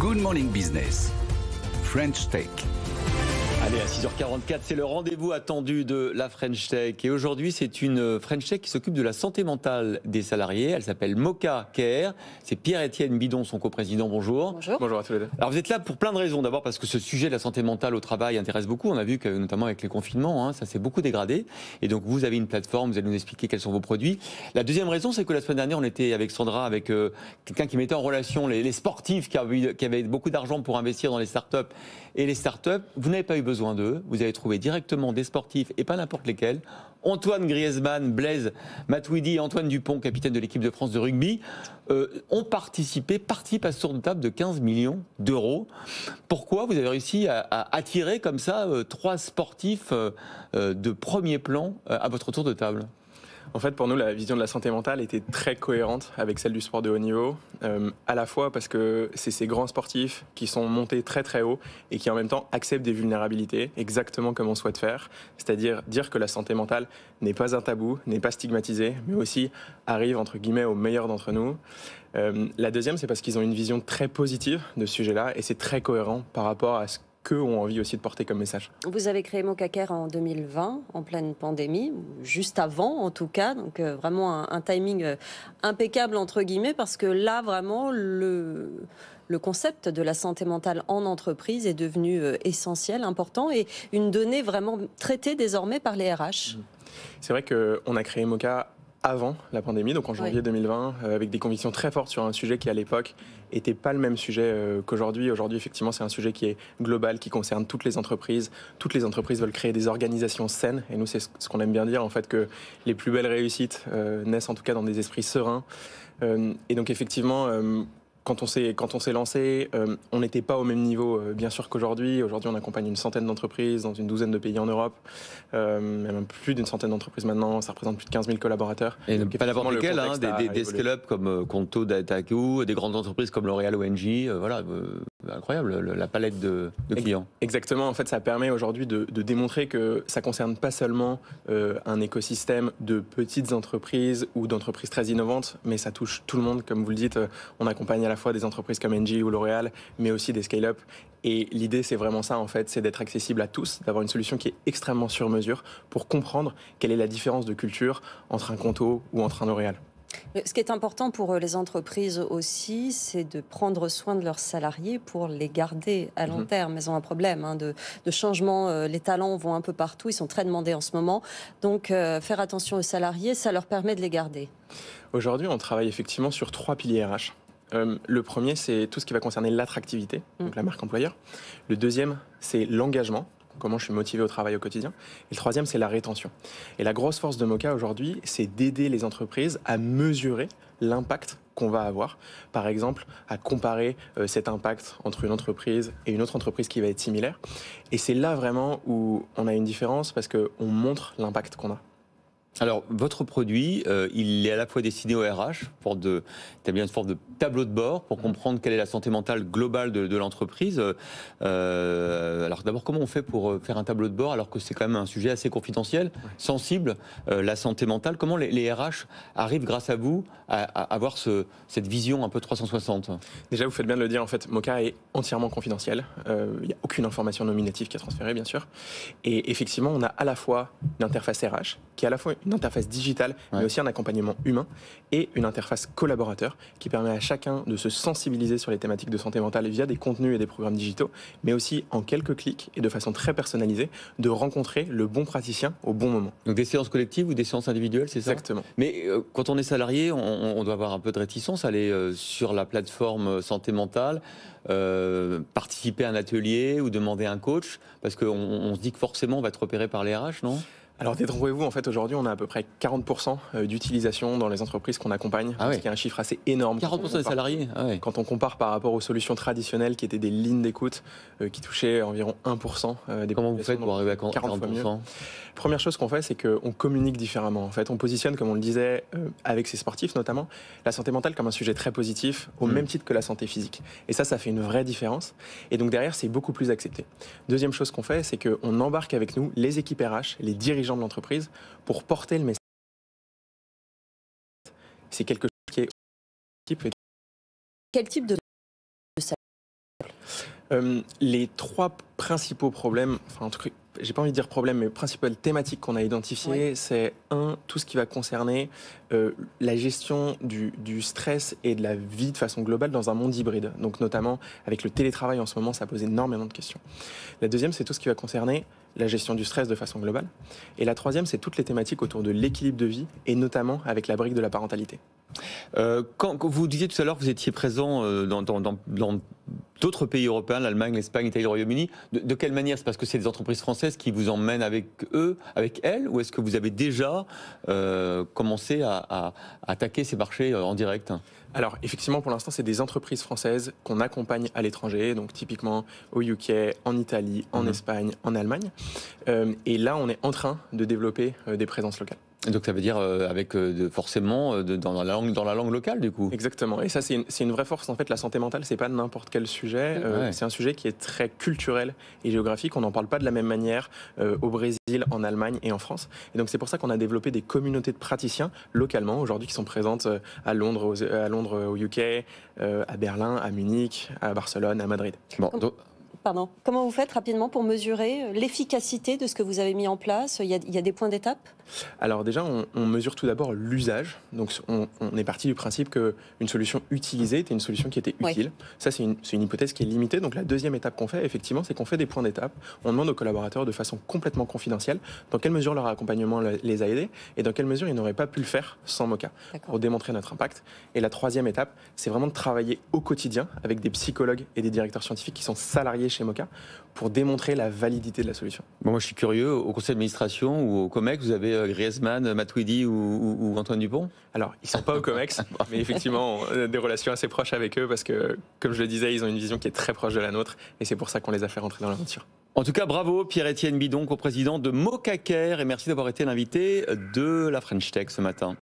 Good Morning Business, French Tech. Allez, à 6h44, c'est le rendez-vous attendu de la French Tech. Et aujourd'hui, c'est une French Tech qui s'occupe de la santé mentale des salariés. Elle s'appelle Moka Care. C'est Pierre-Étienne Bidon, son coprésident. Bonjour. Bonjour. Bonjour à tous les deux. Alors, vous êtes là pour plein de raisons. D'abord, parce que ce sujet de la santé mentale au travail intéresse beaucoup. On a vu que, notamment avec les confinements, ça s'est beaucoup dégradé. Et donc, vous avez une plateforme, vous allez nous expliquer quels sont vos produits. La deuxième raison, c'est que la semaine dernière, on était avec Sandra, avec quelqu'un qui mettait en relation les sportifs qui avaient beaucoup d'argent pour investir dans les startups. Et les startups, vous n'avez pas eu besoin d'eux. Vous avez trouvé directement des sportifs, et pas n'importe lesquels. Antoine Griezmann, Blaise Matuidi et Antoine Dupont, capitaine de l'équipe de France de rugby, participent à ce tour de table de 15 millions d'euros. Pourquoi vous avez réussi à attirer comme ça 3 sportifs de premier plan à votre tour de table ? En fait, pour nous, la vision de la santé mentale était très cohérente avec celle du sport de haut niveau, à la fois parce que c'est ces grands sportifs qui sont montés très très haut et qui en même temps acceptent des vulnérabilités, exactement comme on souhaite faire, c'est-à-dire dire que la santé mentale n'est pas un tabou, n'est pas stigmatisée, mais aussi arrive entre guillemets aux meilleurs d'entre nous. La deuxième, c'est parce qu'ils ont une vision très positive de ce sujet-là et c'est très cohérent par rapport à ce qu'eux ont envie aussi de porter comme message. Vous avez créé Moka Care en 2020, en pleine pandémie, juste avant en tout cas, donc vraiment un timing impeccable entre guillemets, parce que là vraiment le concept de la santé mentale en entreprise est devenu essentiel, important et une donnée vraiment traitée désormais par les RH. C'est vrai qu'on a créé Moka avant la pandémie, donc en janvier 2020, avec des convictions très fortes sur un sujet qui à l'époque n'était pas le même sujet qu'aujourd'hui. Aujourd'hui, effectivement, c'est un sujet qui est global, qui concerne toutes les entreprises. Toutes les entreprises veulent créer des organisations saines, et nous, c'est ce qu'on aime bien dire, en fait, que les plus belles réussites naissent en tout cas dans des esprits sereins. Et donc, effectivement, quand on s'est lancé, on n'était pas au même niveau, bien sûr qu'aujourd'hui. Aujourd'hui, on accompagne une centaine d'entreprises dans une douzaine de pays en Europe, même plus d'une centaine d'entreprises maintenant. Ça représente plus de 15 000 collaborateurs. Et pas n'importe lesquels, des scale-up comme Conto, Dataku, des grandes entreprises comme L'Oréal ou Engie. Voilà, incroyable la palette de clients. Exactement. En fait, ça permet aujourd'hui de démontrer que ça concerne pas seulement un écosystème de petites entreprises ou d'entreprises très innovantes, mais ça touche tout le monde. Comme vous le dites, on accompagne à la fois des entreprises comme Engie ou L'Oréal, mais aussi des scale-up. Et l'idée, c'est vraiment ça, en fait, c'est d'être accessible à tous, d'avoir une solution qui est extrêmement sur mesure pour comprendre quelle est la différence de culture entre un Conto ou entre un L'Oréal. Ce qui est important pour les entreprises aussi, c'est de prendre soin de leurs salariés pour les garder à long terme. Elles ont un problème de changement. Les talents vont un peu partout, ils sont très demandés en ce moment. Donc faire attention aux salariés, ça leur permet de les garder. Aujourd'hui, on travaille effectivement sur 3 piliers RH. Le premier, c'est tout ce qui va concerner l'attractivité, donc la marque employeur. Le deuxième, c'est l'engagement. Comment je suis motivé au travail au quotidien. Et le troisième, c'est la rétention. Et la grosse force de Moka aujourd'hui, c'est d'aider les entreprises à mesurer l'impact qu'on va avoir. Par exemple, à comparer cet impact entre une entreprise et une autre entreprise qui va être similaire. Et c'est là vraiment où on a une différence parce qu'on montre l'impact qu'on a. Alors, votre produit, il est à la fois destiné au RH, pour établir une forme de tableau de bord pour comprendre quelle est la santé mentale globale de l'entreprise. Alors d'abord, comment on fait pour faire un tableau de bord alors que c'est quand même un sujet assez confidentiel, sensible, la santé mentale? Comment les RH arrivent, grâce à vous, à avoir cette vision un peu 360? Déjà, vous faites bien de le dire, en fait, Moka est entièrement confidentiel. Il n'y a aucune information nominative qui est transférée, bien sûr. Et effectivement, on a à la fois une interface RH, qui est à la fois une interface digitale, mais aussi un accompagnement humain, et une interface collaborateur qui permet à chacun de se sensibiliser sur les thématiques de santé mentale via des contenus et des programmes digitaux, mais aussi en quelques clics et de façon très personnalisée, de rencontrer le bon praticien au bon moment. Donc des séances collectives ou des séances individuelles, c'est ça? Exactement. Mais quand on est salarié, on doit avoir un peu de réticence à aller sur la plateforme santé mentale, participer à un atelier ou demander un coach, parce qu'on se dit que forcément on va être repéré par les RH, non? Alors détrompez-vous, en fait aujourd'hui on a à peu près 40% d'utilisation dans les entreprises qu'on accompagne, ce qui est un chiffre assez énorme. 40% des salariés. Quand on compare par rapport aux solutions traditionnelles qui étaient des lignes d'écoute qui touchaient environ 1% des Comment vous faites pour arriver à 40%? Première chose qu'on fait, c'est qu'on communique différemment. En fait, on positionne, comme on le disait, avec ces sportifs notamment, la santé mentale comme un sujet très positif, au même titre que la santé physique. Et ça fait une vraie différence. Et donc derrière, c'est beaucoup plus accepté. Deuxième chose qu'on fait, c'est qu'on embarque avec nous les équipes RH, les dirigeants de l'entreprise, pour porter le message. C'est quelque chose qui est... Quel type de Les trois principaux problèmes, enfin en tout cas, j'ai pas envie de dire problème, mais principales thématiques qu'on a identifiées, c'est tout ce qui va concerner la gestion du stress et de la vie de façon globale dans un monde hybride. Donc notamment avec le télétravail en ce moment, ça pose énormément de questions. La deuxième, c'est tout ce qui va concerner la gestion du stress de façon globale. Et la troisième, c'est toutes les thématiques autour de l'équilibre de vie et notamment avec la brique de la parentalité. Quand vous disiez tout à l'heure que vous étiez présent dans d'autres pays européens, l'Allemagne, l'Espagne, l'Italie, le Royaume-Uni, de quelle manière? C'est parce que c'est des entreprises françaises qui vous emmènent avec eux, avec elles, ou est-ce que vous avez déjà commencé à attaquer ces marchés en direct? Alors effectivement, pour l'instant, c'est des entreprises françaises qu'on accompagne à l'étranger, donc typiquement au UK, en Italie, en Espagne, en Allemagne. Et là, on est en train de développer des présences locales. Donc ça veut dire forcément dans la langue locale du coup. Exactement. Et ça c'est une vraie force en fait. La santé mentale c'est pas n'importe quel sujet. C'est un sujet qui est très culturel et géographique. On n'en parle pas de la même manière au Brésil, en Allemagne et en France. Et donc c'est pour ça qu'on a développé des communautés de praticiens localement aujourd'hui qui sont présentes à Londres, au UK, à Berlin, à Munich, à Barcelone, à Madrid. Bon, Pardon. Comment vous faites rapidement pour mesurer l'efficacité de ce que vous avez mis en place? Il y a des points d'étape? Alors déjà, on mesure tout d'abord l'usage. Donc on est parti du principe qu'une solution utilisée était une solution qui était utile. Ça, c'est une hypothèse qui est limitée. Donc la deuxième étape qu'on fait, effectivement, c'est qu'on fait des points d'étape. On demande aux collaborateurs de façon complètement confidentielle dans quelle mesure leur accompagnement les a aidés et dans quelle mesure ils n'auraient pas pu le faire sans Moka pour démontrer notre impact. Et la troisième étape, c'est vraiment de travailler au quotidien avec des psychologues et des directeurs scientifiques qui sont salariés chez Moka pour démontrer la validité de la solution. Bon, moi je suis curieux, au conseil d'administration ou au COMEX, vous avez Griezmann, Matuidi ou Antoine Dupont? Alors, ils ne sont pas au COMEX, mais effectivement, on a des relations assez proches avec eux parce que, comme je le disais, ils ont une vision qui est très proche de la nôtre et c'est pour ça qu'on les a fait rentrer dans l'aventure. En tout cas, bravo Pierre-Étienne Bidon, co-président de Moka Care, et merci d'avoir été l'invité de la French Tech ce matin.